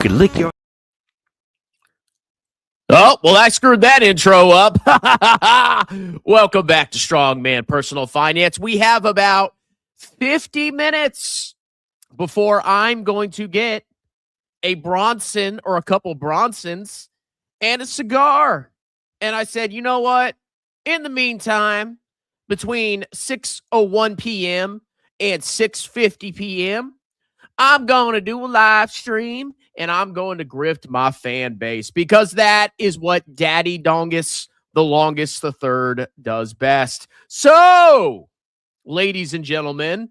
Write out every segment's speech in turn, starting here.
could lick your... Oh, well, I screwed that intro up. Welcome back to Strongman Personal Finance. We have about 50 minutes before I'm going to get a Bronson or a couple Bronsons and a cigar. And I said, you know what? In the meantime, between 6:01 p.m. and 6:50 p.m., I'm going to do a live stream and I'm going to grift my fan base because that is what Daddy Dongus, the longest, the third, does best. So, ladies and gentlemen,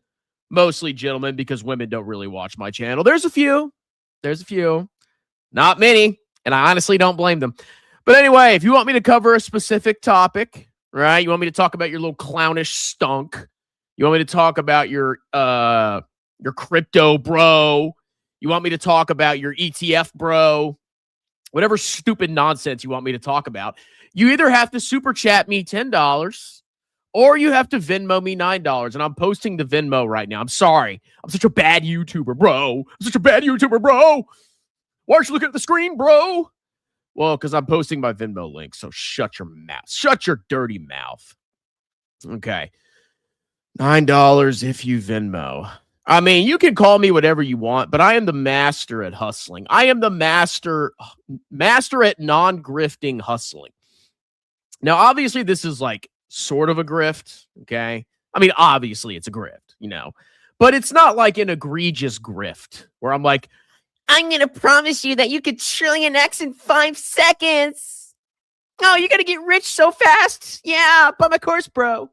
mostly gentlemen because women don't really watch my channel. There's a few, not many, and I honestly don't blame them. But anyway, if you want me to cover a specific topic, right? You want me to talk about your little clownish stunk. You want me to talk about your crypto, bro. You want me to talk about your ETF, bro. Whatever stupid nonsense you want me to talk about. You either have to super chat me $10 or you have to Venmo me $9. And I'm posting the Venmo right now. I'm sorry. I'm such a bad YouTuber, bro. Why aren't you looking at the screen, bro? Well, because I'm posting my Venmo link. So shut your mouth. Shut your dirty mouth. Okay. $9 if you Venmo. I mean, you can call me whatever you want, but I am the master at hustling. I am the master at non-grifting hustling. Now, obviously, this is like sort of a grift, okay? I mean, obviously, it's a grift, you know, but it's not like an egregious grift where I'm like, I'm going to promise you that you could trillion X in 5 seconds. Oh, you're going to get rich so fast. Yeah, buy my course, bro.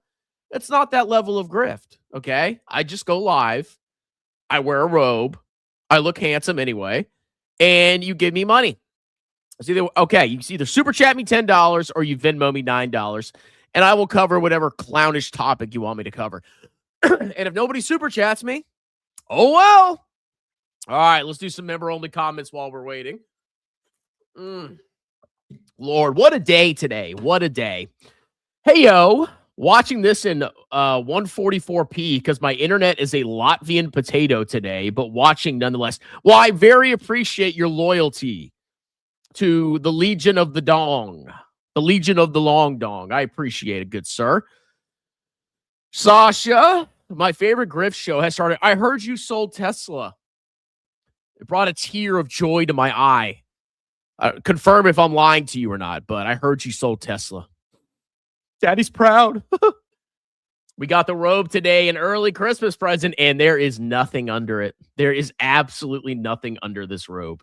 It's not that level of grift, okay? I just go live. I wear a robe. I look handsome anyway. And you give me money. It's either, okay, you can either super chat me $10 or you Venmo me $9. And I will cover whatever clownish topic you want me to cover. And if nobody super chats me, oh well. All right, let's do some member-only comments while we're waiting. Lord, what a day today. What a day. Hey, yo. Watching this in 144p because my internet is a Latvian potato today, but watching nonetheless. Well, I very appreciate your loyalty to the Legion of the Dong, the Legion of the Long Dong. I appreciate it, good sir. Sasha, my favorite grift show has started. I heard you sold Tesla. It brought a tear of joy to my eye. Confirm if I'm lying to you or not, but I heard you sold Tesla. Daddy's proud. We got the robe today, an early Christmas present, and there is nothing under it. There is absolutely nothing under this robe.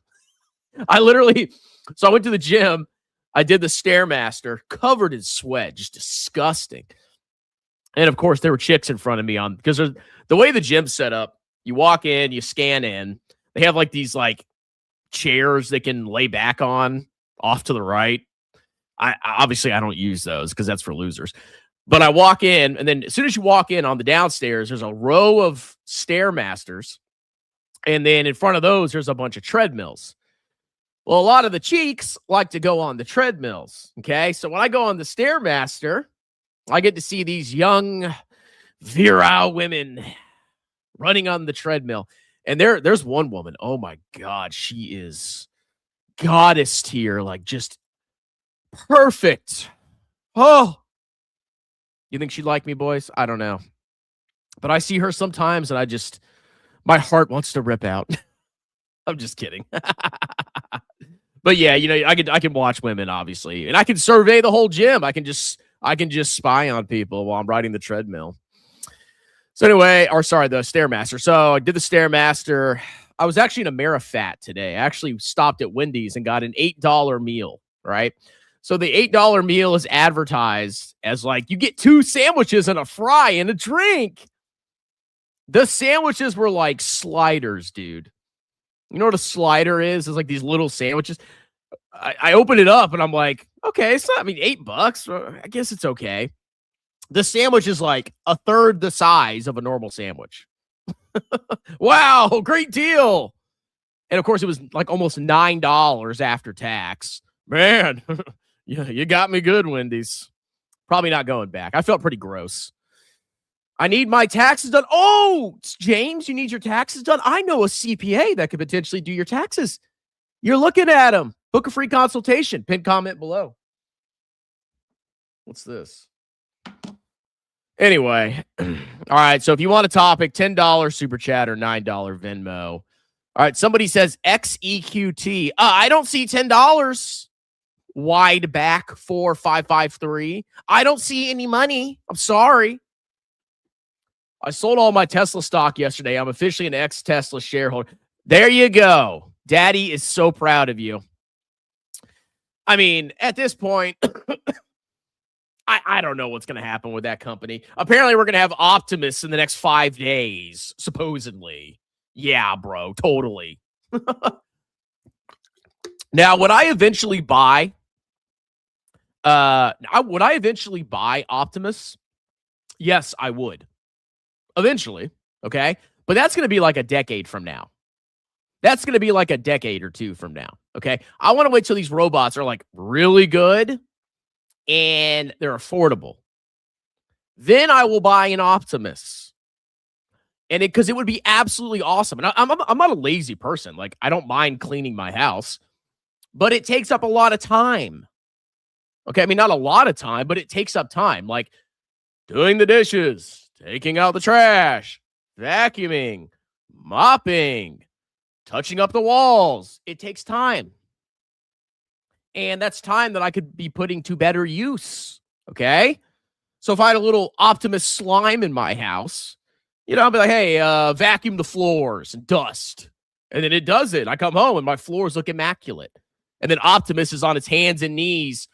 I went to the gym. I did the Stairmaster, covered in sweat, just disgusting. And of course, there were chicks in front of me because the way the gym's set up, you walk in, you scan in. They have like these like chairs they can lay back on off to the right. Obviously, I don't use those because that's for losers. But I walk in, and then as soon as you walk in on the downstairs, there's a row of Stairmasters. And then in front of those, there's a bunch of treadmills. Well, a lot of the cheeks like to go on the treadmills, okay? So when I go on the Stairmaster, I get to see these young, virile women running on the treadmill. And there's one woman, oh my God, she is goddess tier, like just perfect. Oh, you think she'd like me, boys? I don't know. But I see her sometimes and my heart wants to rip out. I'm just kidding. But yeah, you know, I can watch women, obviously. And I can survey the whole gym. I can just spy on people while I'm riding the treadmill. So anyway, the Stairmaster. So I did the Stairmaster. I was actually in Msft today. I actually stopped at Wendy's and got an $8 meal, right? So the $8 meal is advertised as like, you get 2 sandwiches and a fry and a drink. The sandwiches were like sliders, dude. You know what a slider is? It's like these little sandwiches. I open it up and I'm like, okay, it's not, I mean, $8. I guess it's okay. The sandwich is like a third the size of a normal sandwich. Wow, great deal. And of course, it was like almost $9 after tax. Man, you got me good, Wendy's. Probably not going back. I felt pretty gross. I need my taxes done. Oh, James, you need your taxes done? I know a CPA that could potentially do your taxes. You're looking at them. Book a free consultation. Pin comment below. What's this? Anyway, all right. So if you want a topic, $10 super chat or $9 Venmo. All right. Somebody says XEQT. I don't see $10. Wide back 4553. I don't see any money. I'm sorry. I sold all my Tesla stock yesterday. I'm officially an ex-Tesla shareholder. There you go. Daddy is so proud of you. I mean, at this point, I don't know what's going to happen with that company. Apparently, we're going to have Optimus in the next 5 days, supposedly. Yeah, bro, totally. Now, would I eventually buy Optimus? Yes, I would. Eventually, okay? But that's going to be like a decade from now. That's going to be like a decade or two from now, okay? I want to wait till these robots are like really good and they're affordable. Then I will buy an Optimus. And because it would be absolutely awesome. And I'm not a lazy person. Like, I don't mind cleaning my house, but it takes up a lot of time. Okay, I mean, not a lot of time, but it takes up time. Like doing the dishes, taking out the trash, vacuuming, mopping, touching up the walls. It takes time. And that's time that I could be putting to better use. Okay? So if I had a little Optimus slime in my house, you know, I'd be like, hey, vacuum the floors and dust. And then it does it. I come home and my floors look immaculate. And then Optimus is on its hands and knees.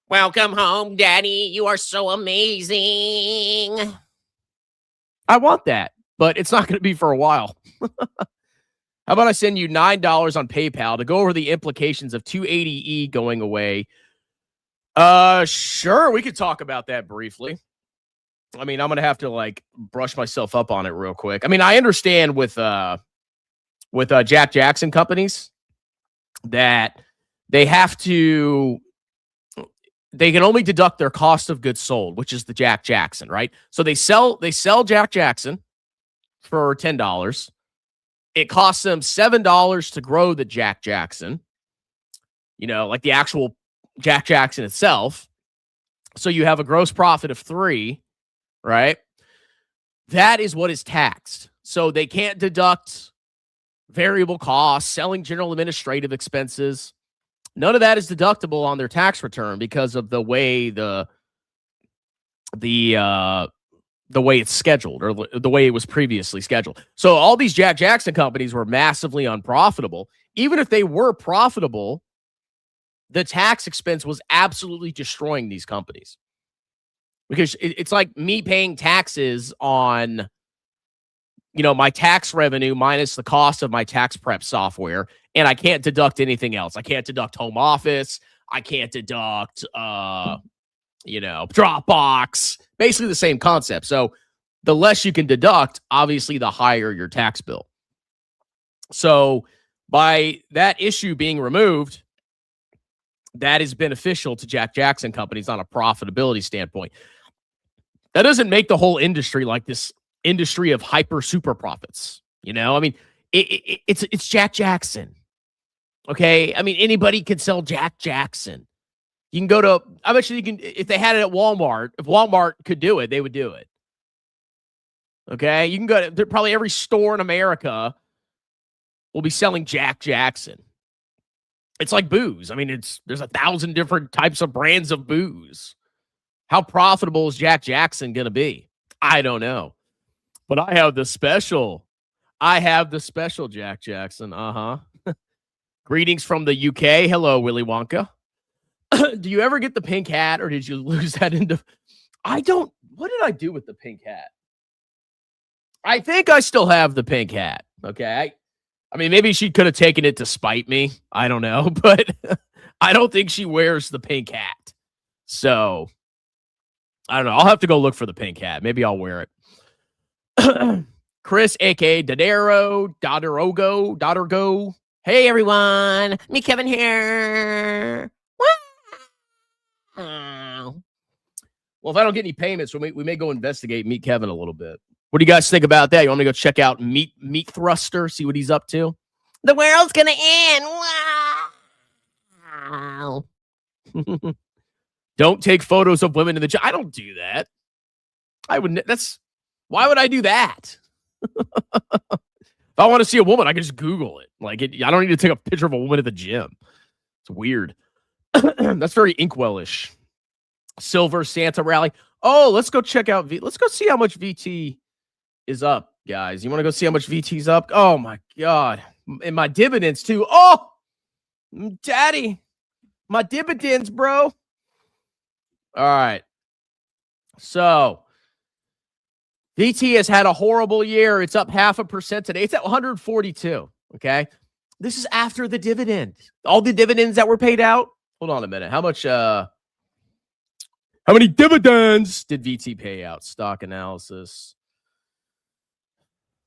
Welcome home, Daddy. You are so amazing. I want that, but it's not going to be for a while. How about I send you $9 on PayPal to go over the implications of 280E going away? Sure, we could talk about that briefly. I mean, I'm going to have to like brush myself up on it real quick. I mean, I understand with Jack Jackson companies that they can only deduct their cost of goods sold, which is the Jack Jackson, right? So they sell Jack Jackson for $10. It costs them $7 to grow the Jack Jackson, you know, like the actual Jack Jackson itself. So you have a gross profit of $3, right? That is what is taxed. So they can't deduct variable costs, selling general administrative expenses. None of that is deductible on their tax return because of the way the way it's scheduled, or the way it was previously scheduled. So all these Jack Jackson companies were massively unprofitable. Even if they were profitable, the tax expense was absolutely destroying these companies. Because it's like me paying taxes on, you know, my tax revenue minus the cost of my tax prep software, and I can't deduct anything else. I can't deduct home office. I can't deduct, Dropbox. Basically the same concept. So the less you can deduct, obviously, the higher your tax bill. So by that issue being removed, that is beneficial to Jack Jackson companies on a profitability standpoint. That doesn't make the whole industry like this industry of hyper super profits. You know, I mean, it's Jack Jackson. Okay. I mean, anybody can sell Jack Jackson. You can go to, I bet you can, if they had it at Walmart, if Walmart could do it, they would do it. Okay. You can go to, probably every store in America will be selling Jack Jackson. It's like booze. I mean, there's 1,000 different types of brands of booze. How profitable is Jack Jackson going to be? I don't know. But I have the special Jack Jackson. Greetings from the UK. Hello, Willy Wonka. Do you ever get the pink hat, or did you lose that into... What did I do with the pink hat? I think I still have the pink hat. Okay. I mean, maybe she could have taken it to spite me. I don't know, but I don't think she wears the pink hat. So I don't know. I'll have to go look for the pink hat. Maybe I'll wear it. Chris, aka Doddergo. Hey everyone, me Kevin here. Well, if I don't get any payments, we may go investigate Meet Kevin a little bit. What do you guys think about that? You want me to go check out Meat Thruster, see what he's up to? The world's gonna end. Wow. Don't take photos of women in the gym. I don't do that. I wouldn't. Why would I do that? If I want to see a woman, I can just Google it. I don't need to take a picture of a woman at the gym. It's weird. That's very Inkwell-ish. Silver Santa rally. Oh, let's go check out let's go see how much VT is up, guys. You want to go see how much VT's up? Oh my God. And my dividends too. Oh, daddy. My dividends, bro. All right. So VT has had a horrible year. It's up 0.5% today. It's at 142. Okay. This is after the dividend. All the dividends that were paid out. Hold on a minute. How many dividends did VT pay out? Stock analysis.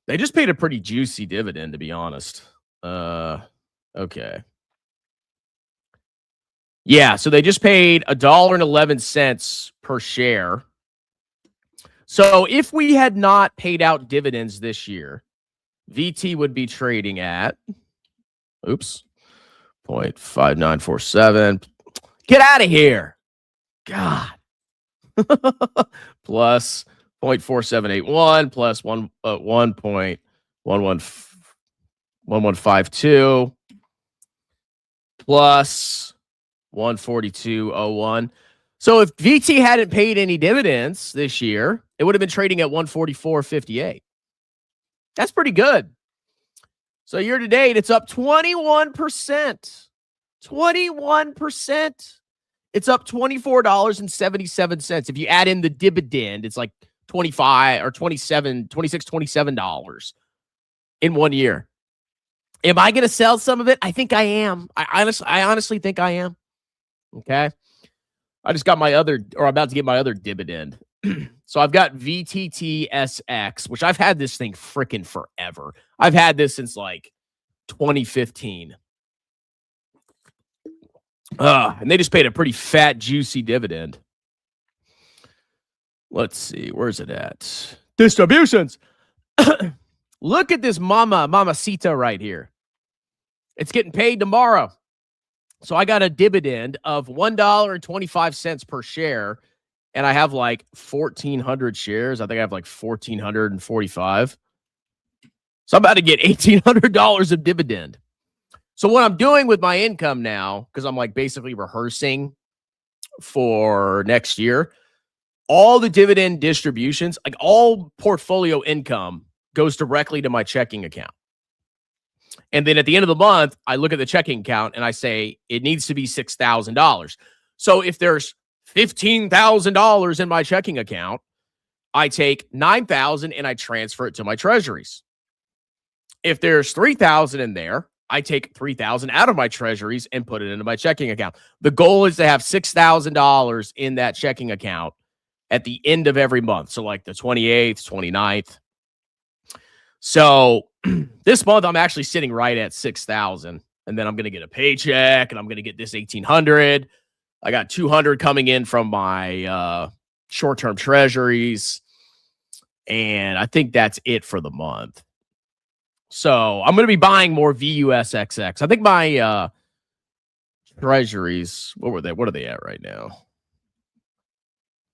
They just paid a pretty juicy dividend, to be honest. Okay. Yeah, so they just paid $1.11 per share. So if we had not paid out dividends this year, VT would be trading at, 0.5947. Get out of here. God. Plus 0.4781 plus 1.1152 plus 142.01. So if VT hadn't paid any dividends this year, it would have been trading at 144.58. That's pretty good. So year to date, it's up 21%. 21%. It's up $24.77. If you add in the dividend, it's like $25 or $27, $26, $27 in 1 year. Am I going to sell some of it? I think I am. I honestly think I am. Okay. I just got about to get my other dividend. So I've got VTTSX, which I've had this thing freaking forever. I've had this since like 2015. And they just paid a pretty fat, juicy dividend. Let's see. Where's it at? Distributions. Look at this mamacita right here. It's getting paid tomorrow. So I got a dividend of $1.25 per share, and I have like 1,400 shares. I think I have like 1,445. So I'm about to get $1,800 of dividend. So what I'm doing with my income now, because I'm like basically rehearsing for next year, all the dividend distributions, like all portfolio income goes directly to my checking account. And then at the end of the month, I look at the checking account and I say, it needs to be $6,000. So if there's $15,000 in my checking account, I take $9,000 and I transfer it to my treasuries. If there's $3,000 in there, I take $3,000 out of my treasuries and put it into my checking account. The goal is to have $6,000 in that checking account at the end of every month. So like the 28th, 29th. So this month I'm actually sitting right at 6,000, and then I'm going to get a paycheck and I'm going to get this 1,800. I got 200 coming in from my short-term treasuries. And I think that's it for the month. So I'm going to be buying more VUSXX. I think my treasuries, what are they at right now?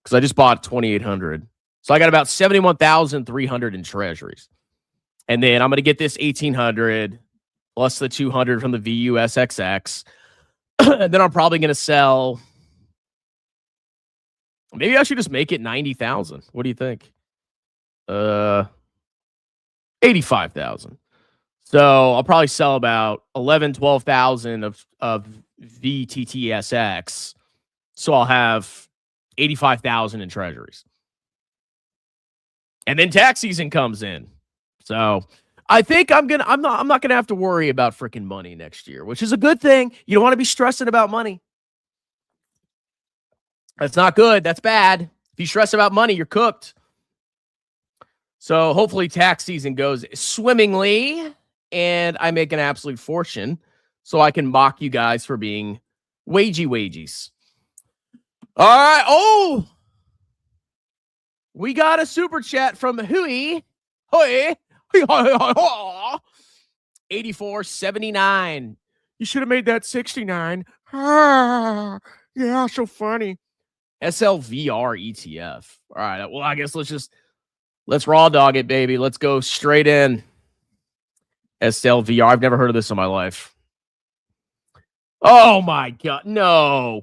Because I just bought 2,800. So I got about 71,300 in treasuries. And then I'm going to get this 1,800 plus the 200 from the VUSXX. And then I'm probably going to sell. Maybe I should just make it 90,000. What do you think? 85,000. So I'll probably sell about 12,000 of VTTSX. So I'll have 85,000 in treasuries. And then tax season comes in. So I think I'm not gonna have to worry about freaking money next year, which is a good thing. You don't want to be stressing about money. That's not good. That's bad. If you stress about money, you're cooked. So hopefully tax season goes swimmingly and I make an absolute fortune so I can mock you guys for being wages. All right. Oh, we got a super chat from Hui. 84.79. You should have made that 69. Yeah, so funny. SLVR ETF. All right. Well, I guess let's raw dog it, baby. Let's go straight in. SLVR. I've never heard of this in my life. Oh my God. No.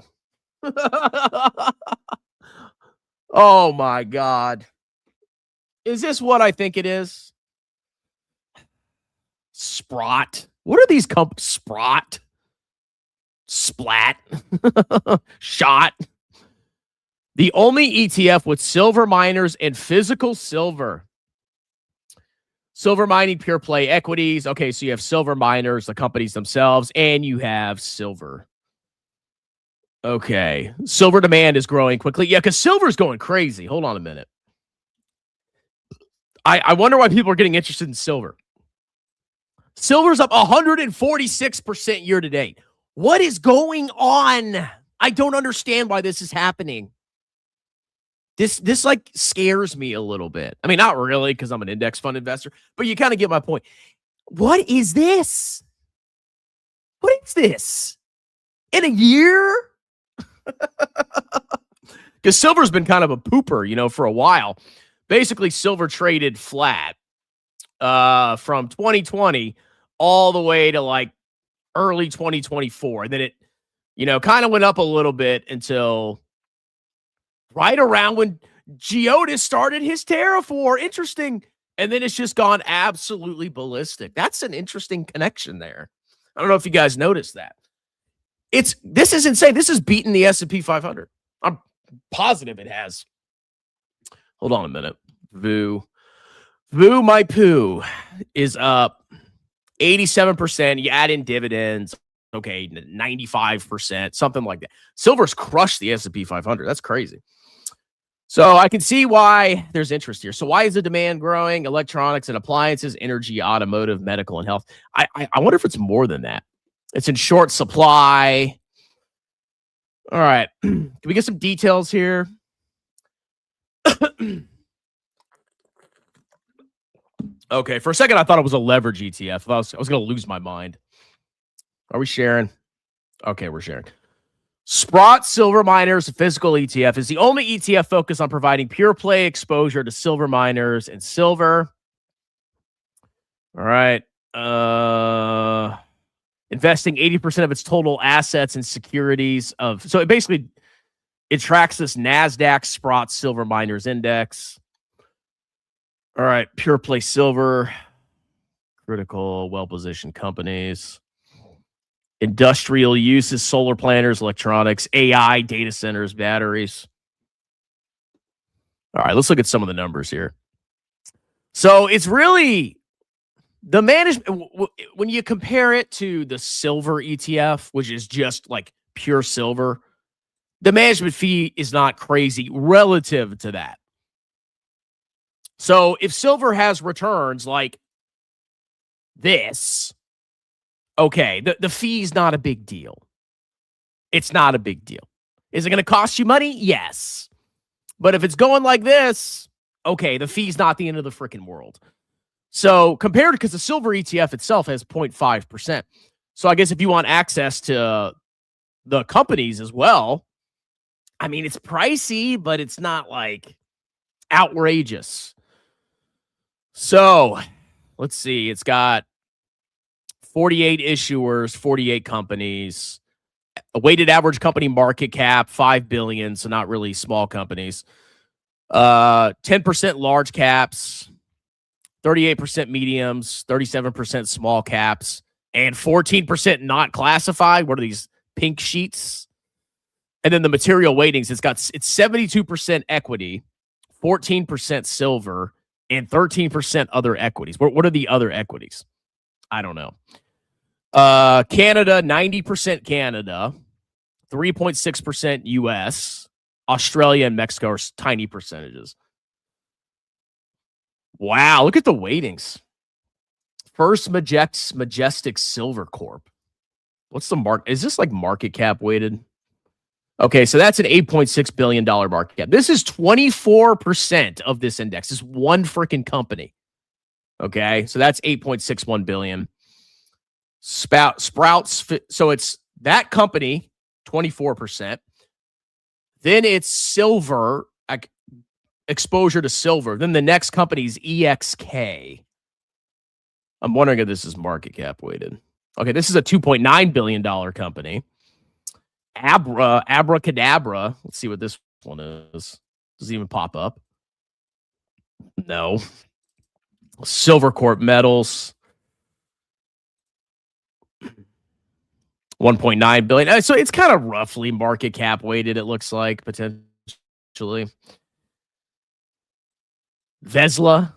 Oh my God. Is this what I think it is? Sprott. What are these companies? Sprott. Splat. Shot. The only ETF with silver miners and physical silver. Silver mining, pure play equities. Okay, so you have silver miners, the companies themselves, and you have silver. Okay. Silver demand is growing quickly. Yeah, because silver's going crazy. Hold on a minute. I wonder why people are getting interested in silver. Silver's up 146% year to date. What is going on? I don't understand why this is happening. This like scares me a little bit. I mean, not really, because I'm an index fund investor, but you kind of get my point. What is this? What is this? In a year? Because silver's been kind of a pooper, for a while. Basically, silver traded flat from 2020 all the way to like early 2024. And then it, kind of went up a little bit until right around when Geodis started his tariff war. Interesting. And then it's just gone absolutely ballistic. That's an interesting connection there. I don't know if you guys noticed that. This is insane. This is beating the S&P 500. I'm positive it has. Hold on a minute. Voo my poo is up 87%. You add in dividends. Okay, 95%, something like that. Silver's crushed the S&P 500. That's crazy. So I can see why there's interest here. So why is the demand growing? Electronics and appliances, energy, automotive, medical, and health. I wonder if it's more than that. It's in short supply. All right. Can we get some details here? Okay, for a second I thought it was a leverage ETF. I was going to lose my mind. Are we sharing? Okay, we're sharing. Sprott Silver Miners Physical ETF is the only ETF focused on providing pure play exposure to silver miners and silver. All right. Investing 80% of its total assets in securities so it tracks this NASDAQ Sprott Silver Miners Index. All right. Pure play silver, critical, well-positioned companies. Industrial uses, solar planners, electronics, AI, data centers, batteries. All right, let's look at some of the numbers here. So it's really the management. When you compare it to the silver ETF, which is just like pure silver, the management fee is not crazy relative to that. So if silver has returns like this, okay, the fee's not a big deal. It's not a big deal. Is it going to cost you money? Yes. But if it's going like this, okay, the fee's not the end of the freaking world. So compared, because the silver ETF itself has 0.5%. So I guess if you want access to the companies as well, I mean, it's pricey, but it's not like outrageous. So let's see. It's got 48 issuers, 48 companies, a weighted average company market cap, 5 billion. So not really small companies, 10% large caps, 38% mediums, 37% small caps, and 14% not classified. What are these pink sheets? And then the material weightings, it's 72% equity, 14% silver, and 13% other equities. What are the other equities? I don't know. Canada, 90% Canada, 3.6% US, Australia and Mexico are tiny percentages. Wow, look at the weightings. First Majestic Silver Corp. What's the mark? Is this like market cap weighted? Okay, so that's an $8.6 billion market cap. This is 24% of this index. This is one freaking company. Okay, so that's 8.61 billion. Sprouts. So it's that company, 24%. Then it's silver, exposure to silver. Then the next company is EXK. I'm wondering if this is market cap weighted. Okay, this is a $2.9 billion company. Abracadabra. Let's see what this one is. Does it even pop up? No. Silvercorp Metals. 1.9 billion. So it's kind of roughly market cap weighted, it looks like, potentially. Tesla.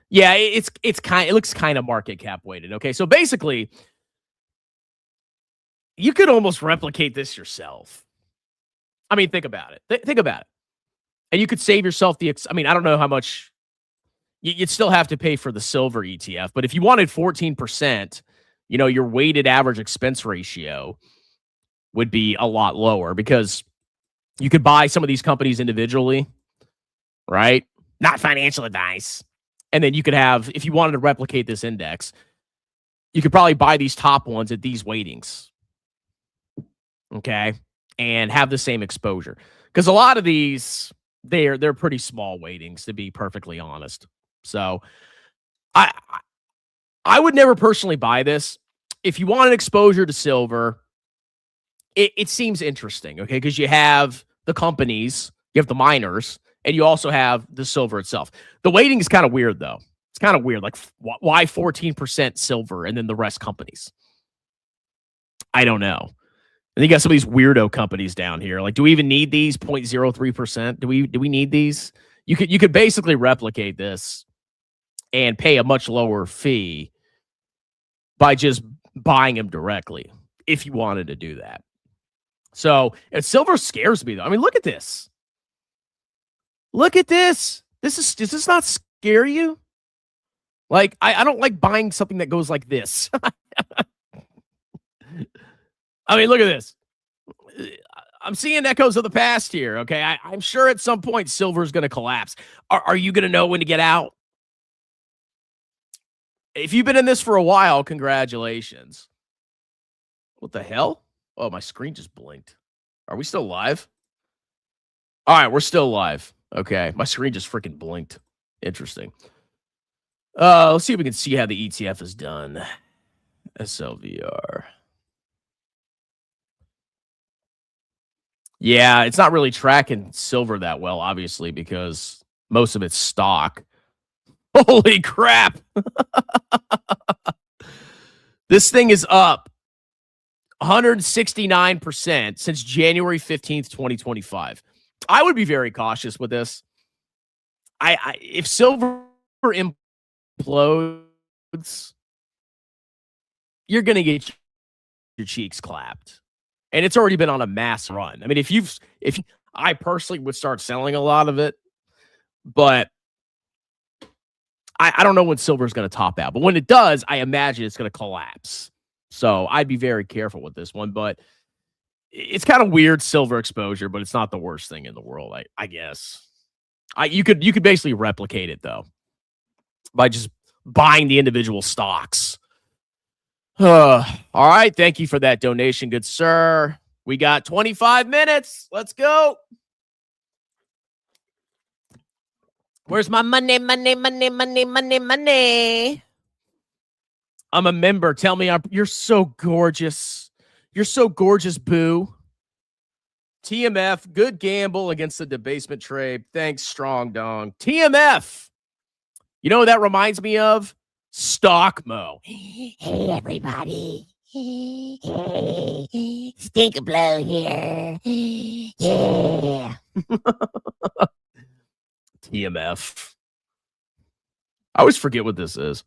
Yeah, it looks kind of market cap weighted. Okay, so basically, you could almost replicate this yourself. I mean, think about it. Think about it. And you could save yourself I don't know how much. You'd still have to pay for the silver ETF, but if you wanted 14%, your weighted average expense ratio would be a lot lower because you could buy some of these companies individually, right? Not financial advice. And then you could have, if you wanted to replicate this index, you could probably buy these top ones at these weightings. Okay. And have the same exposure. Because a lot of these, they're pretty small weightings, to be perfectly honest. So I would never personally buy this. If you want an exposure to silver, it seems interesting, okay? Because you have the companies, you have the miners, and you also have the silver itself. The weighting is kind of weird, though. It's kind of weird. Like, why 14% silver and then the rest companies? I don't know. And you got some of these weirdo companies down here. Like, do we even need these 0.03%? Do we need these? You could basically replicate this and pay a much lower fee by just buying them directly if you wanted to do that. So, and silver scares me, though. I mean, look at this. Look at this. Does this not scare you? Like, I don't like buying something that goes like this. I mean, look at this. I'm seeing echoes of the past here, okay? I'm sure at some point silver is going to collapse. Are you going to know when to get out? If you've been in this for a while, congratulations. What the hell? Oh, my screen just blinked. Are we still live? All right, we're still live. Okay, my screen just freaking blinked. Interesting. Let's see if we can see how the ETF is done. SLVR. Yeah, it's not really tracking silver that well, obviously, because most of it's stock. Holy crap. This thing is up 169% since January 15th, 2025. I would be very cautious with this. If silver implodes, you're going to get your cheeks clapped. And it's already been on a mass run. I mean, if I personally would start selling a lot of it, but I don't know when silver is going to top out. But when it does, I imagine it's going to collapse. So I'd be very careful with this one. But it's kind of weird silver exposure, but it's not the worst thing in the world, I guess. You could basically replicate it, though, by just buying the individual stocks. All right. Thank you for that donation, good sir. We got 25 minutes. Let's go. Where's my money? I'm a member. Tell me you're so gorgeous. You're so gorgeous, boo. TMF, good gamble against the debasement trade. Thanks, Strong Dong. TMF. You know what that reminds me of? Stockmo. Hey, everybody. Stink blow here. Yeah. TMF. I always forget what this is.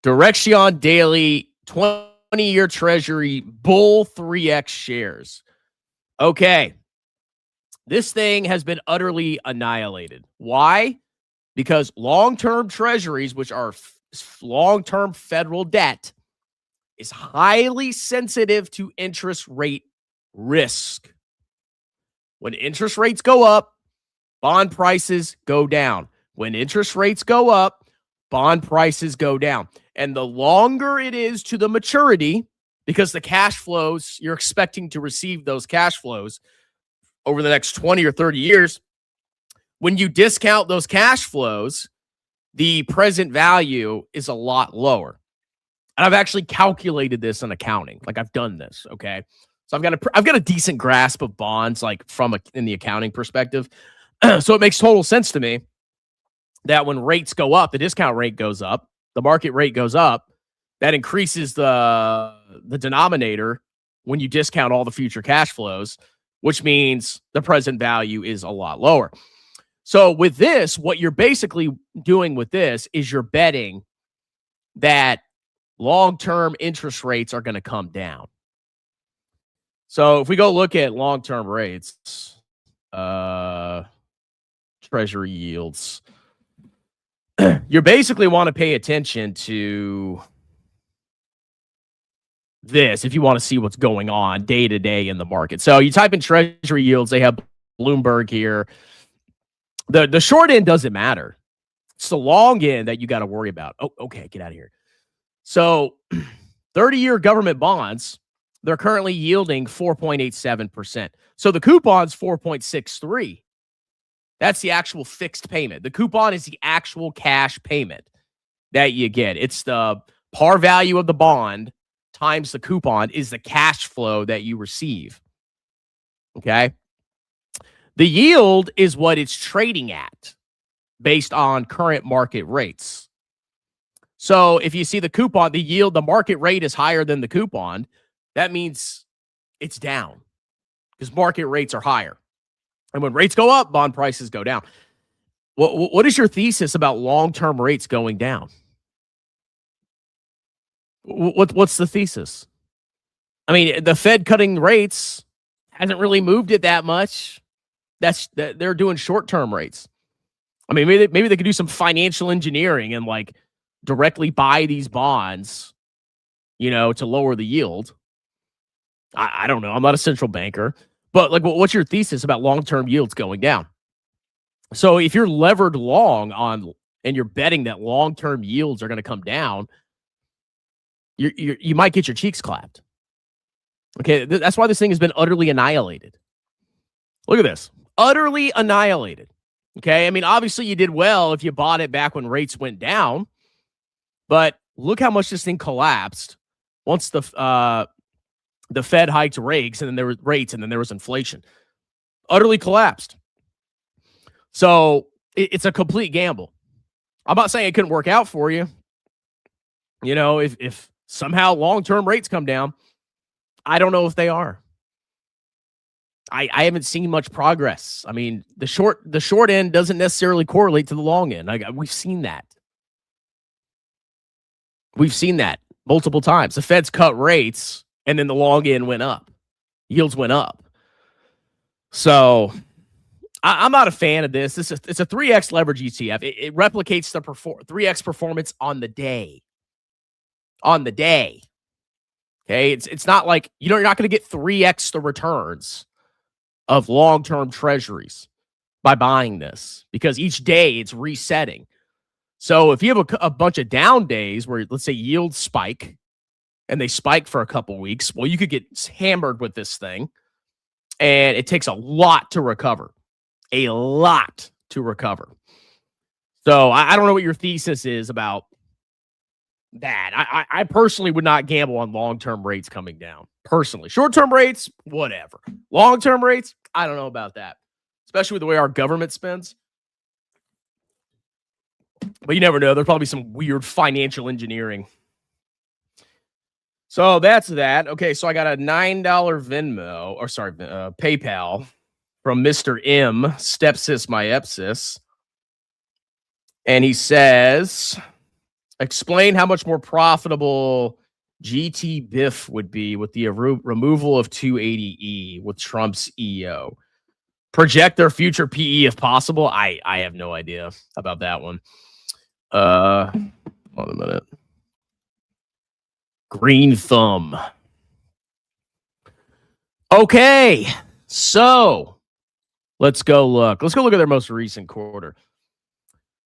Direction Daily 20-year Treasury Bull 3X shares. Okay. This thing has been utterly annihilated. Why? Because long-term treasuries, which are long-term federal debt, is highly sensitive to interest rate risk. When interest rates go up, bond prices go down. When interest rates go up, bond prices go down. And the longer it is to the maturity, because the cash flows, you're expecting to receive those cash flows over the next 20 or 30 years. When you discount those cash flows, the present value is a lot lower. And I've actually calculated this in accounting. Like, I've done this, okay? So I've got a decent grasp of bonds, like in the accounting perspective. So it makes total sense to me that when rates go up, the discount rate goes up, the market rate goes up, that increases the denominator when you discount all the future cash flows, which means the present value is a lot lower. So with this, what you're basically doing with this is you're betting that long-term interest rates are going to come down. So if we go look at long-term rates, treasury yields, you basically want to pay attention to this if you want to see what's going on day to day in the market. So you type in treasury yields, they have Bloomberg here. The short end doesn't matter. It's the long end that you got to worry about. Oh, okay, get out of here. So 30-year government bonds, they're currently yielding 4.87%. So the coupon's 4.63. That's the actual fixed payment. The coupon is the actual cash payment that you get. It's the par value of the bond times the coupon is the cash flow that you receive. Okay? The yield is what it's trading at based on current market rates. So if you see the coupon, the yield, the market rate is higher than the coupon, that means it's down because market rates are higher. And when rates go up, bond prices go down. What is your thesis about long-term rates going down? What's the thesis? I mean, the Fed cutting rates hasn't really moved it that much. They're doing short-term rates. I mean, maybe they could do some financial engineering and like directly buy these bonds, to lower the yield. I don't know. I'm not a central banker. But like, what's your thesis about long-term yields going down? So if you're levered long and you're betting that long-term yields are going to come down, you might get your cheeks clapped. Okay, that's why this thing has been utterly annihilated. Look at this, utterly annihilated. Okay, I mean, obviously you did well if you bought it back when rates went down, but look how much this thing collapsed once the Fed hiked rates, and then there was inflation. Utterly collapsed. So it's a complete gamble. I'm not saying it couldn't work out for you. If somehow long-term rates come down, I don't know if they are. I haven't seen much progress. I mean, the short end doesn't necessarily correlate to the long end. We've seen that. We've seen that multiple times. The Fed's cut rates, and then the long end went up. Yields went up. So I'm not a fan of this. It's a 3x leverage ETF. It replicates the 3x performance on the day. On the day. Okay, it's not like you're not going to get 3x the returns of long-term treasuries by buying this, because each day it's resetting. So if you have a bunch of down days where, let's say, yields spike and they spike for a couple weeks, well, you could get hammered with this thing, and it takes a lot to recover. A lot to recover. So I don't know what your thesis is about that. I personally would not gamble on long-term rates coming down. Personally. Short-term rates, whatever. Long-term rates, I don't know about that. Especially with the way our government spends. But you never know. There's probably some weird financial engineering. So that's that. Okay, so I got a $9 PayPal from Mr. M, Stepsis Myepsis. And he says, explain how much more profitable GT BIF would be with the removal of 280E with Trump's EO. Project their future PE if possible. I have no idea about that one. Hold on a minute. Green thumb. Okay, so let's go look. Let's go look at their most recent quarter.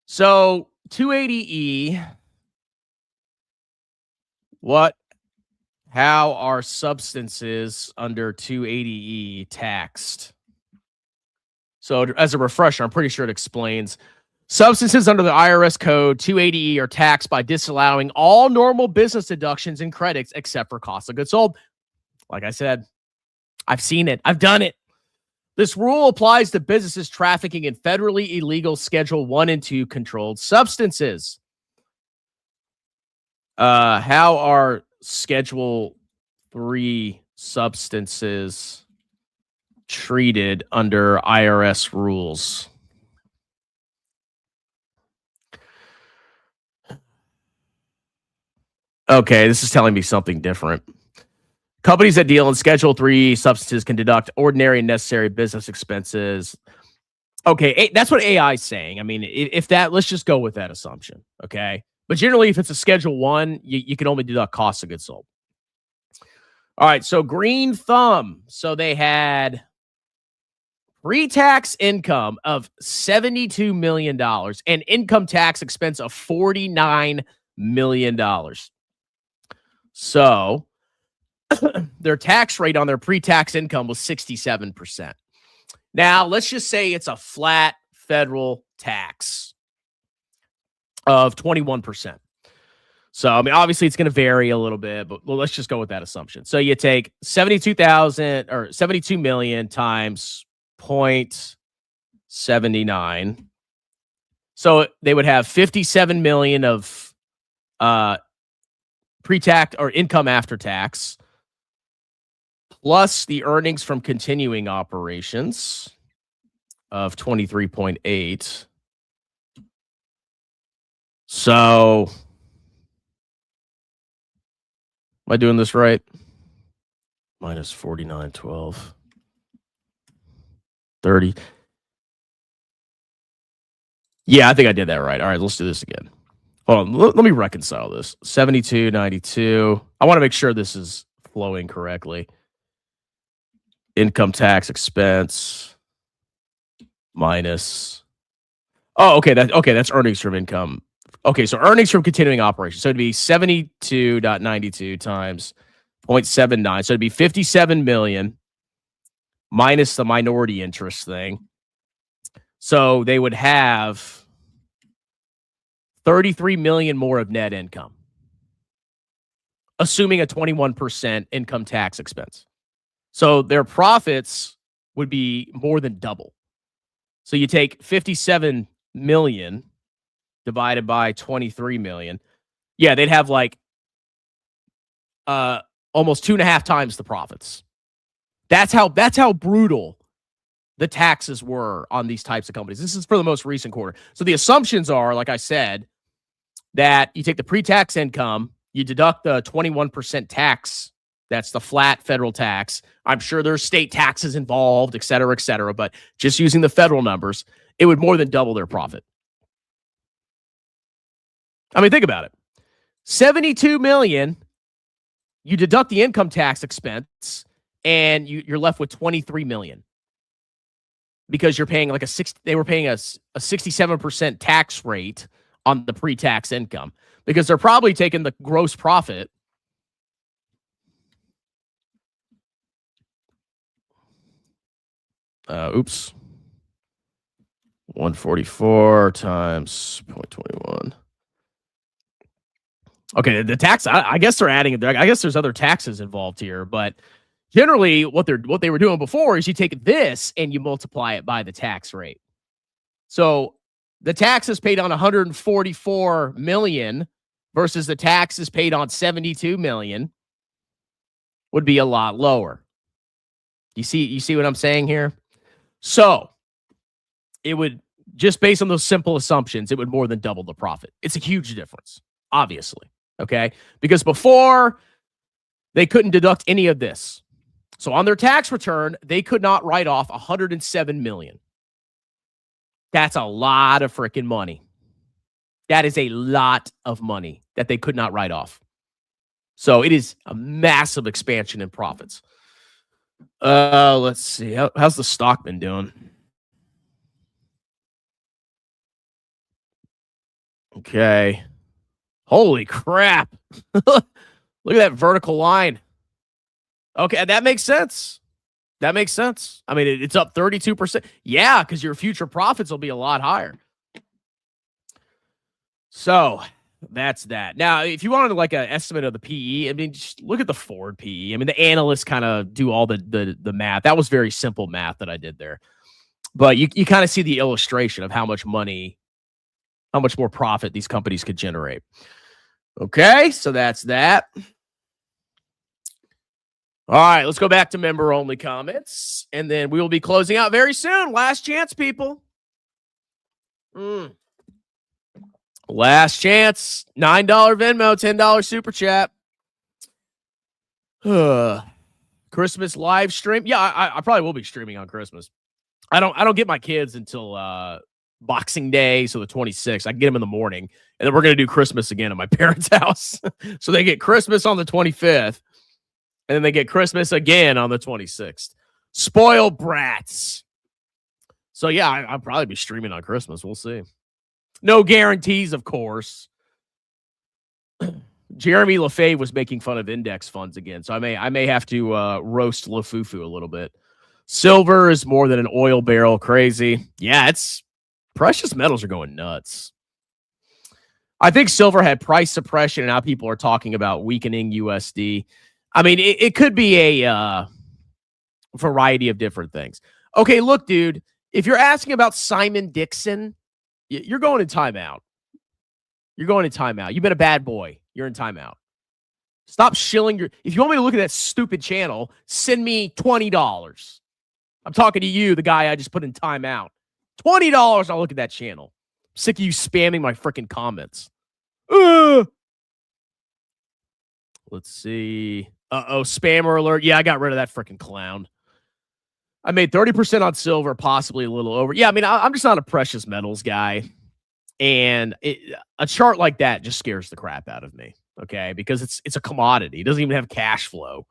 So 280E. What How are substances under 280E taxed? So as a refresher, I'm pretty sure it explains substances under the IRS code 280E are taxed by disallowing all normal business deductions and credits except for cost of goods sold. Like I said, I've seen it. I've done it. This rule applies to businesses trafficking in federally illegal Schedule 1 and 2 controlled substances. How are Schedule 3 substances treated under IRS rules? Okay, this is telling me something different. Companies that deal in Schedule 3 substances can deduct ordinary and necessary business expenses. Okay, that's what AI is saying. I mean, if that, let's just go with that assumption, okay? But generally, if it's a Schedule 1, you can only deduct cost of goods sold. All right, so Green Thumb. So they had pre-tax income of $72 million and income tax expense of $49 million. So their tax rate on their pre-tax income was 67%. Now, let's just say it's a flat federal tax of 21%. So, I mean, obviously it's going to vary a little bit, but let's just go with that assumption. So you take 72,000 or 72 million times 0.79. So they would have 57 million of pre-tax or income after tax, plus the earnings from continuing operations of 23.8. So, am I doing this right? Minus 49.12. 30. Yeah, I think I did that right. All right, let's do this again. Hold on. Let me reconcile this. 72.92. I want to make sure this is flowing correctly. Income tax expense minus. Oh, okay. That's earnings from income. Okay, so earnings from continuing operations. So it'd be 72.92 times 0.79. So it'd be 57 million minus the minority interest thing. So they would have 33 million more of net income, assuming a 21% income tax expense. So their profits would be more than double. So you take 57 million divided by 23 million. Yeah, they'd have like almost 2.5 times the profits. That's how brutal the taxes were on these types of companies. This is for the most recent quarter. So the assumptions are, like I said, that you take the pre-tax income, you deduct the 21% tax. That's the flat federal tax. I'm sure there's state taxes involved, et cetera, but just using the federal numbers, it would more than double their profit. I mean, think about it. 72 million, you deduct the income tax expense, and you're left with 23 million. Because you're paying like they were paying a 67% tax rate on the pre-tax income, because they're probably taking the gross profit. Oops. 144 times 0.21. Okay, the tax, I guess they're adding, I guess there's other taxes involved here, but generally what they were doing before is you take this and you multiply it by the tax rate. So the taxes paid on 144 million versus the taxes paid on 72 million would be a lot lower. You see what I'm saying here? So it would, just based on those simple assumptions, it would more than double the profit. It's a huge difference, obviously. Okay. Because before, they couldn't deduct any of this. So on their tax return, they could not write off 107 million. That's a lot of freaking money. That is a lot of money that they could not write off. So it is a massive expansion in profits. Let's see. How's the stock been doing? Okay. Holy crap. Look at that vertical line. Okay, that makes sense. That makes sense. I mean, it's up 32%. Yeah, because your future profits will be a lot higher. So that's that. Now, if you wanted like an estimate of the PE, I mean, just look at the forward PE. I mean, the analysts kind of do all the math. That was very simple math that I did there. But you kind of see the illustration of how much money, how much more profit these companies could generate. Okay, so that's that. All right, let's go back to member-only comments, and then we will be closing out very soon. Last chance, people. Last chance. $9 Venmo, $10 Super Chat. Christmas live stream. Yeah, I probably will be streaming on Christmas. I don't get my kids until Boxing Day, so the 26th. I can get them in the morning, and then we're going to do Christmas again at my parents' house. So they get Christmas on the 25th. And then they get Christmas again on the 26th. Spoiled brats. So, yeah, I'll probably be streaming on Christmas. We'll see. No guarantees, of course. Jeremy LaFave was making fun of index funds again. So I may have to roast LaFufu a little bit. Silver is more than an oil barrel. Crazy. Yeah, it's precious metals are going nuts. I think silver had price suppression, and now people are talking about weakening USD. I mean, it could be a variety of different things. Okay, look, dude, if you're asking about Simon Dixon, you're going in timeout. You're going in timeout. You've been a bad boy. You're in timeout. Stop shilling your... If you want me to look at that stupid channel, send me $20. I'm talking to you, the guy I just put in timeout. $20, I'll look at that channel. I'm sick of you spamming my freaking comments. Let's see. Spammer alert. Yeah, I got rid of that freaking clown. I made 30% on silver, possibly a little over. Yeah, I mean, I'm just not a precious metals guy. And a chart like that just scares the crap out of me, okay? Because it's a commodity. It doesn't even have cash flow.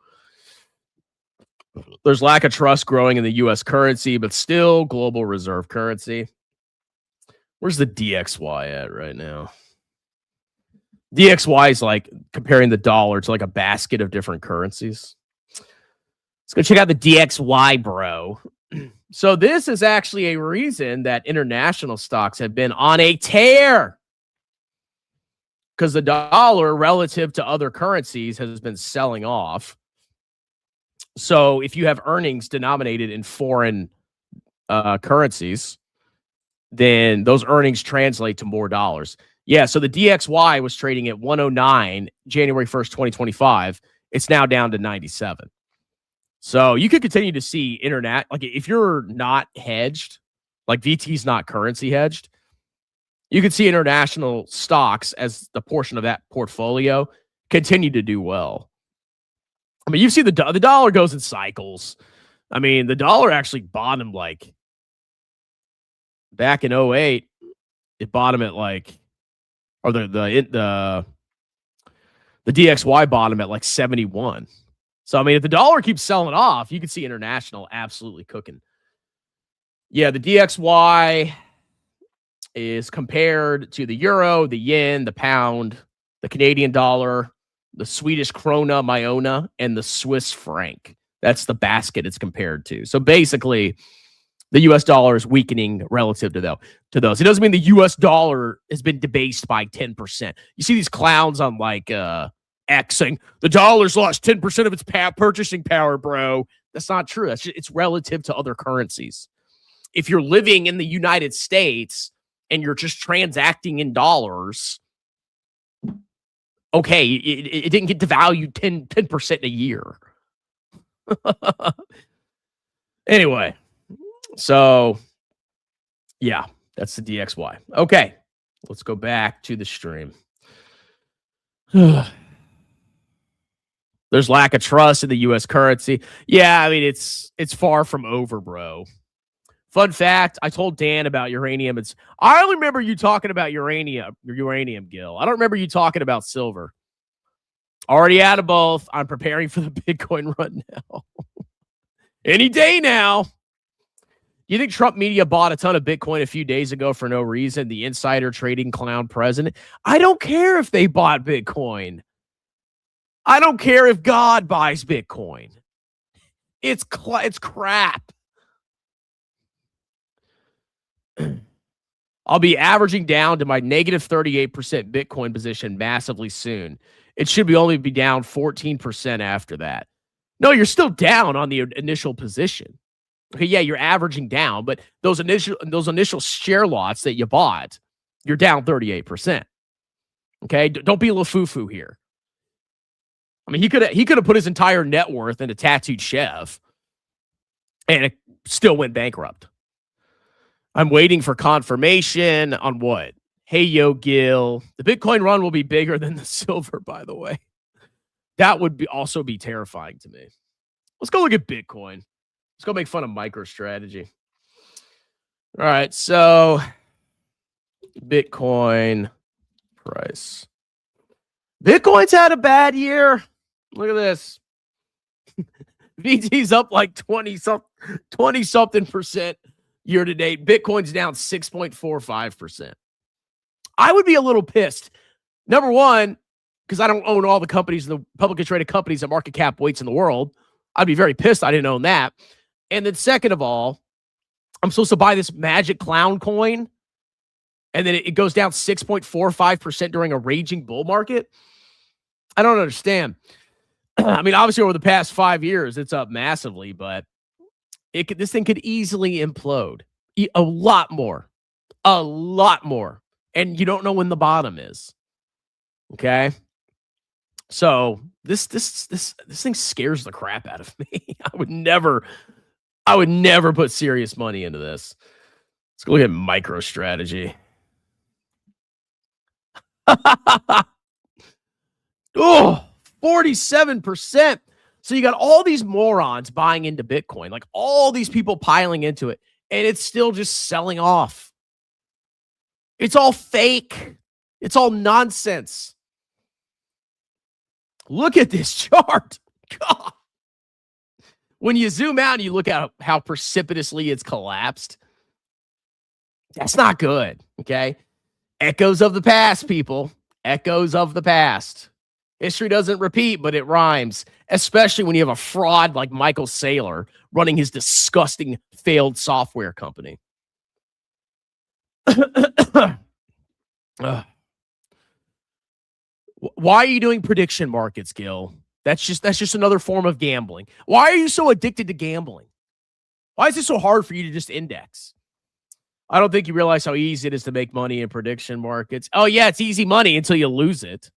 There's lack of trust growing in the U.S. currency, but still global reserve currency. Where's the DXY at right now? DXY is like comparing the dollar to like a basket of different currencies. Let's go check out the DXY, bro. So this is actually a reason that international stocks have been on a tear, because the dollar relative to other currencies has been selling off. So if you have earnings denominated in foreign currencies, then those earnings translate to more dollars. Yeah, so the DXY was trading at 109 January 1st, 2025. It's now down to 97. So you could continue to see internet, like if you're not hedged, like VT's not currency hedged, you could see international stocks as the portion of that portfolio continue to do well. I mean, you see the dollar goes in cycles. I mean, the dollar actually bottomed like back in 08. It bottomed at like, or the DXY bottom at like 71. So, I mean, if the dollar keeps selling off, you can see international absolutely cooking. Yeah, the DXY is compared to the euro, the yen, the pound, the Canadian dollar, the Swedish krona, myona, and the Swiss franc. That's the basket it's compared to. So basically, the U.S. dollar is weakening relative to those. It doesn't mean the U.S. dollar has been debased by 10%. You see these clowns on like X saying the dollar's lost 10% of its purchasing power, bro. That's not true. It's relative to other currencies. If you're living in the United States and you're just transacting in dollars, okay, it didn't get devalued 10% a year. Anyway, so yeah, that's the DXY. Okay, let's go back to the stream. There's lack of trust in the U.S. currency. Yeah, I mean, it's far from over, bro. Fun fact, I told Dan about uranium. I only remember you talking about uranium, Gil. I don't remember you talking about silver. Already out of both. I'm preparing for the Bitcoin run now. Any day now. You think Trump media bought a ton of Bitcoin a few days ago for no reason? The insider trading clown president? I don't care if they bought Bitcoin. I don't care if God buys Bitcoin. It's crap. I'll be averaging down to my negative 38% Bitcoin position massively soon. It should only be down 14% after that. No, you're still down on the initial position. Okay, yeah, you're averaging down, but those initial share lots that you bought, you're down 38%. Okay, don't be a little foo-foo here. I mean, he could have put his entire net worth into Tattooed Chef, and it still went bankrupt. I'm waiting for confirmation on what? Hey, yo, Gil. The Bitcoin run will be bigger than the silver, by the way. That would also be terrifying to me. Let's go look at Bitcoin. Let's go make fun of MicroStrategy. All right, so Bitcoin price. Bitcoin's had a bad year. Look at this. VT's up like 20-something percent year to date. Bitcoin's down 6.45%. I would be a little pissed. Number one, because I don't own all the companies, the publicly traded companies that market cap weights in the world. I'd be very pissed I didn't own that. And then second of all, I'm supposed to buy this magic clown coin, and then it goes down 6.45% during a raging bull market. I don't understand. I mean, obviously over the past 5 years, it's up massively, but this thing could easily implode a lot more, and you don't know when the bottom is. Okay, so this thing scares the crap out of me. I would never put serious money into this. Let's go look at MicroStrategy. Oh, 47%. So you got all these morons buying into Bitcoin, like all these people piling into it, and it's still just selling off. It's all fake. It's all nonsense. Look at this chart. God. When you zoom out and you look at how precipitously it's collapsed, that's not good, okay? Echoes of the past, people. Echoes of the past. History doesn't repeat, but it rhymes, especially when you have a fraud like Michael Saylor running his disgusting failed software company. Why are you doing prediction markets, Gil? That's just another form of gambling. Why are you so addicted to gambling? Why is it so hard for you to just index? I don't think you realize how easy it is to make money in prediction markets. Oh, yeah, it's easy money until you lose it.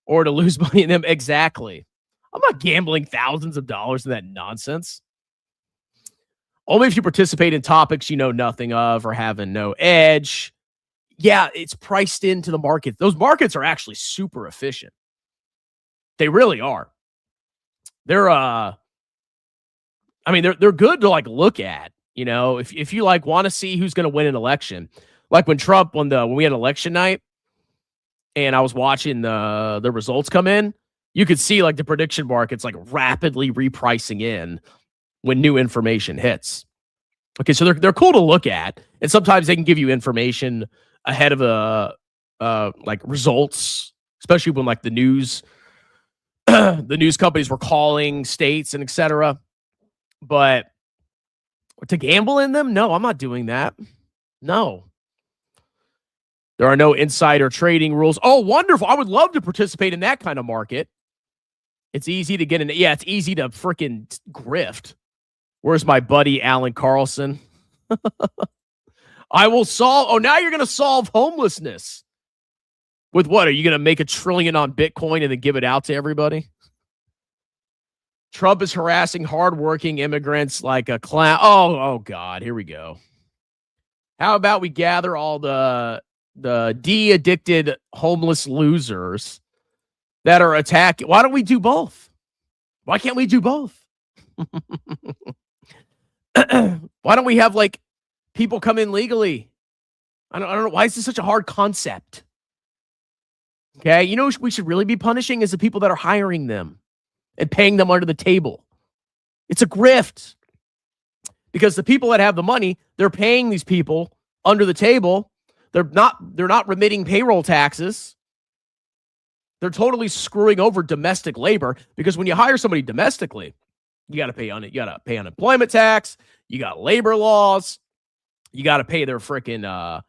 Or to lose money in them. Exactly. I'm not gambling thousands of dollars in that nonsense. Only if you participate in topics you know nothing of or have no edge. Yeah, it's priced into the market. Those markets are actually super efficient. They really are. They're they're good to like look at, you know, if you like want to see who's going to win an election. Like when Trump when we had election night and I was watching the results come in, you could see like the prediction markets like rapidly repricing in when new information hits. Okay, so they're cool to look at, and sometimes they can give you information ahead of like results, especially when like the news companies were calling states and etc. But to gamble in them, no, I'm not doing that. No. There are no insider trading rules. Oh, wonderful. I would love to participate in that kind of market. It's easy to get in. Yeah, it's easy to freaking grift. Where's my buddy Alan Carlson? I will solve. Oh, now you're going to solve homelessness. With what? Are you going to make $1 trillion on Bitcoin and then give it out to everybody? Trump is harassing hardworking immigrants like a clown. Oh God, here we go. How about we gather all the de-addicted homeless losers that are attacking? Why don't we do both? Why can't we do both? Why don't we have like people come in legally? I don't know. Why is this such a hard concept? Okay, you know we should really be punishing is the people that are hiring them and paying them under the table. It's a grift. Because the people that have the money, they're paying these people under the table. They're not remitting payroll taxes. They're totally screwing over domestic labor because when you hire somebody domestically, you got to pay unemployment tax, you got labor laws, you got to pay their freaking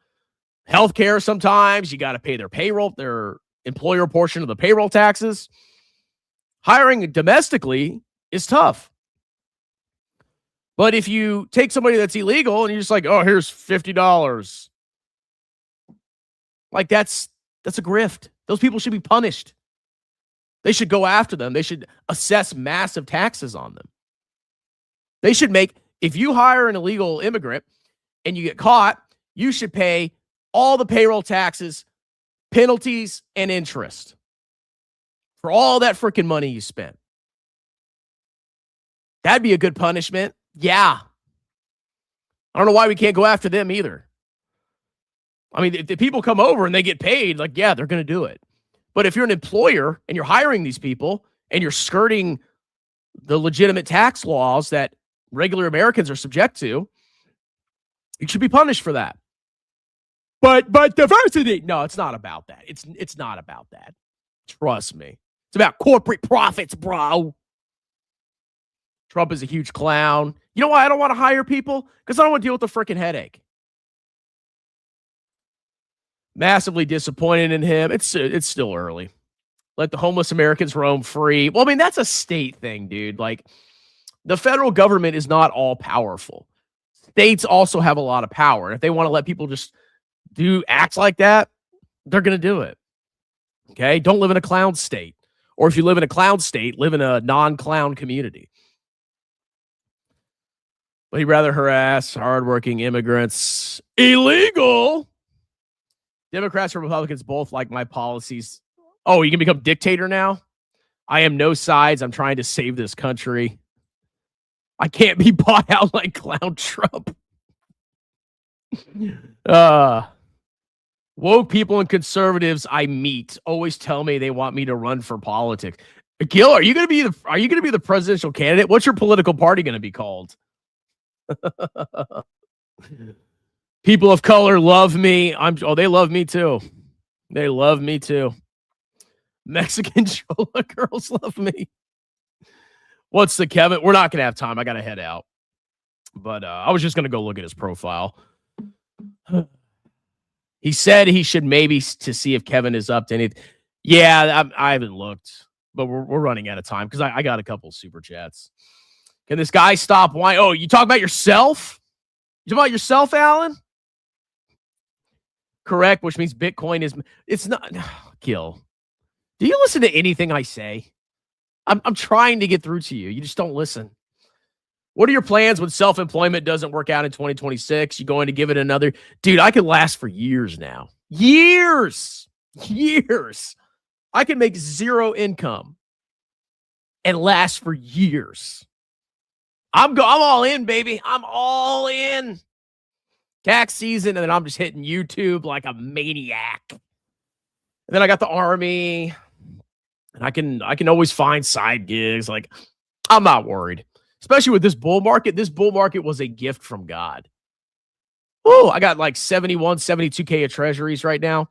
health care sometimes, you got to pay their payroll, their employer portion of the payroll taxes. Hiring domestically is tough. But if you take somebody that's illegal and you're just like, oh, here's $50, like that's a grift. Those people should be punished. They should go after them. They should assess massive taxes on them. They should make, if you hire an illegal immigrant and you get caught, you should pay all the payroll taxes, penalties, and interest for all that freaking money you spent. That'd be a good punishment. Yeah. I don't know why we can't go after them either. I mean, if the people come over and they get paid, like, yeah, they're going to do it. But if you're an employer and you're hiring these people and you're skirting the legitimate tax laws that regular Americans are subject to, you should be punished for that. But diversity, no, it's not about that. It's not about that. Trust me. It's about corporate profits, bro. Trump is a huge clown. You know why I don't want to hire people? Because I don't want to deal with the freaking headache. Massively disappointed in him. It's still early. Let the homeless Americans roam free. Well, I mean, that's a state thing, dude. Like, the federal government is not all powerful. States also have a lot of power. And if they want to let people just act like that, they're going to do it. Okay? Don't live in a clown state. Or if you live in a clown state, live in a non-clown community. But he'd rather harass hardworking immigrants. Illegal! Democrats and Republicans both like my policies. Oh, you can become dictator now? I am no sides. I'm trying to save this country. I can't be bought out like clown Trump. Woke people and conservatives I meet always tell me they want me to run for politics. Gil, are you going to be the presidential candidate? What's your political party going to be called? People of color love me. They love me too. They love me too. Mexican chola girls love me. What's the Kevin? We're not going to have time. I got to head out. But I was just going to go look at his profile. He said he should maybe to see if Kevin is up to anything. Yeah, I haven't looked, but we're running out of time because I got a couple super chats. Can this guy stop whining? Oh, you talk about yourself? You talk about yourself, Alan? Correct, which means Bitcoin is. It's not. Gil, do you listen to anything I say? I'm trying to get through to you. You just don't listen. What are your plans when self-employment doesn't work out in 2026? You going to give it another? Dude, I could last for years now. Years. I can make zero income and last for years. I'm all in, baby. I'm all in. Tax season, and then I'm just hitting YouTube like a maniac. And then I got the army, and I can always find side gigs. Like, I'm not worried. Especially with this bull market. This bull market was a gift from God. Oh, I got like 71, 72K of treasuries right now.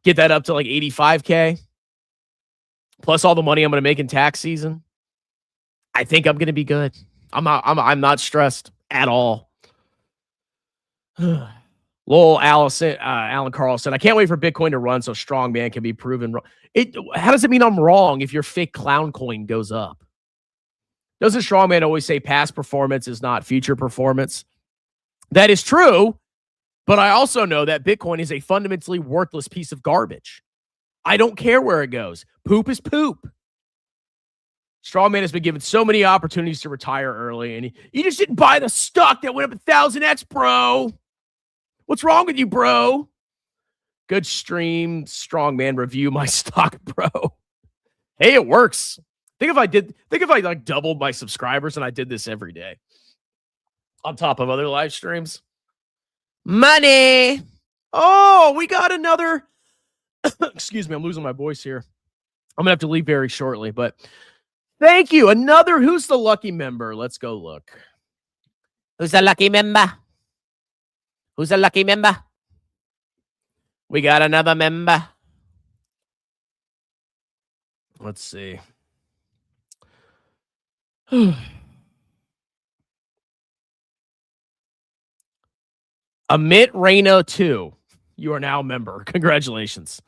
Get that up to like 85K. Plus all the money I'm going to make in tax season. I think I'm going to be good. I'm not stressed at all. Lowell Alan Carlson. I can't wait for Bitcoin to run so strongman can be proven wrong. How does it mean I'm wrong if your fake clown coin goes up? Doesn't strongman always say past performance is not future performance? That is true, but I also know that Bitcoin is a fundamentally worthless piece of garbage. I don't care where it goes. Poop is poop. Strongman has been given so many opportunities to retire early, and he just didn't buy the stock that went up 1,000x, bro. What's wrong with you, bro? Good stream, Strongman. Review my stock, bro. Hey, it works. Think if I like doubled my subscribers and I did this every day on top of other live streams. Money. Oh, we got another. Excuse me, I'm losing my voice here. I'm gonna have to leave very shortly, but thank you. Another. Who's the lucky member? Let's go look. Who's the lucky member? Who's the lucky member? We got another member. Let's see. Amit Reina 2. You are now a member. Congratulations.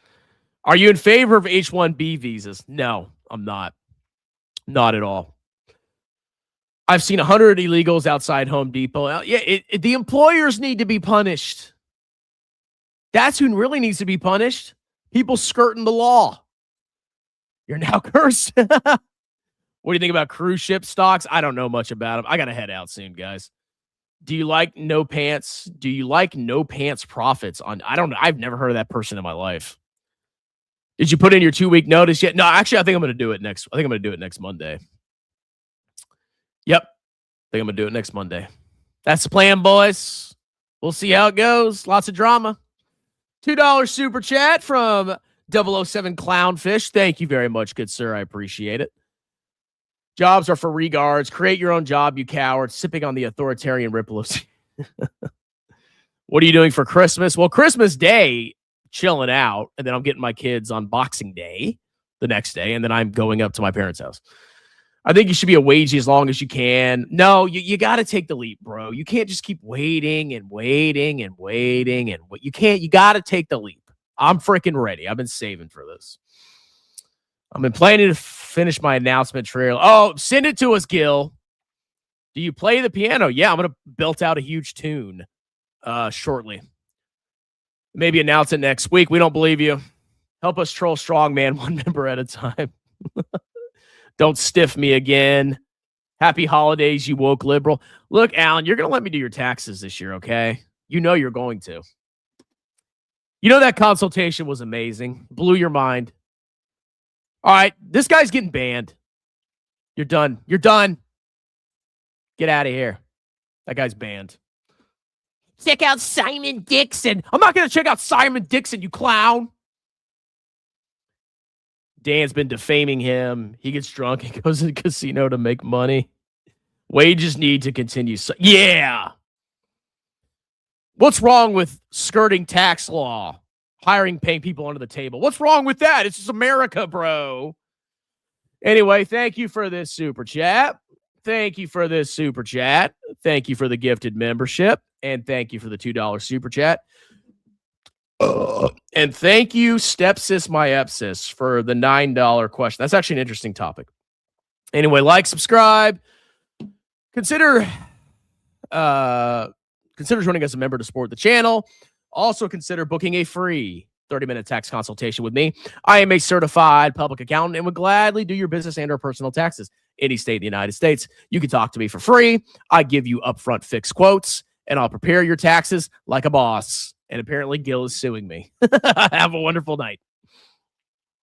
Are you in favor of H-1B visas? No, I'm not. Not at all. I've seen 100 illegals outside Home Depot. Yeah, the employers need to be punished. That's who really needs to be punished. People skirting the law. You're now cursed. What do you think about cruise ship stocks? I don't know much about them. I got to head out soon, guys. Do you like no pants? Do you like no pants profits on? I don't know. I've never heard of that person in my life. Did you put in your 2-week notice yet? No, actually, I think I'm going to do it next. I think I'm going to do it next Monday. Yep. I think I'm going to do it next Monday. That's the plan, boys. We'll see how it goes. Lots of drama. $2 super chat from 007 Clownfish. Thank you very much, good sir. I appreciate it. Jobs are for regards. Create your own job, you coward. Sipping on the authoritarian ripple of... What are you doing for Christmas? Well, Christmas Day, chilling out. And then I'm getting my kids on Boxing Day the next day. And then I'm going up to my parents' house. I think you should be a wagey as long as you can. No, you got to take the leap, bro. You can't just keep waiting and waiting and waiting. And you can't. You got to take the leap. I'm freaking ready. I've been saving for this. I've been planning to finish my announcement trailer. Oh, send it to us, Gil. Do you play the piano? Yeah, I'm going to belt out a huge tune shortly. Maybe announce it next week. We don't believe you. Help us troll Strongman one member at a time. Don't stiff me again. Happy holidays, you woke liberal. Look, Alan, you're going to let me do your taxes this year, okay? You know you're going to. You know that consultation was amazing. Blew your mind. All right, this guy's getting banned. You're done. You're done. Get out of here. That guy's banned. Check out Simon Dixon. I'm not going to check out Simon Dixon, you clown. Dan's been defaming him. He gets drunk and goes to the casino to make money. Wages need to continue. Yeah. What's wrong with skirting tax law? Hiring, paying people under the table. What's wrong with that? It's just America, bro. Anyway, thank you for this super chat. Thank you for this super chat. Thank you for the gifted membership. And thank you for the $2 super chat. And thank you, Stepsis My Epsis, for the $9 question. That's actually an interesting topic. Anyway, like, subscribe. Consider joining as a member to support the channel. Also consider booking a free 30-minute tax consultation with me. I am a certified public accountant and would gladly do your business and or personal taxes any state in the United States. You can talk to me for free. I give you upfront fixed quotes, and I'll prepare your taxes like a boss. And apparently Gil is suing me. Have a wonderful night.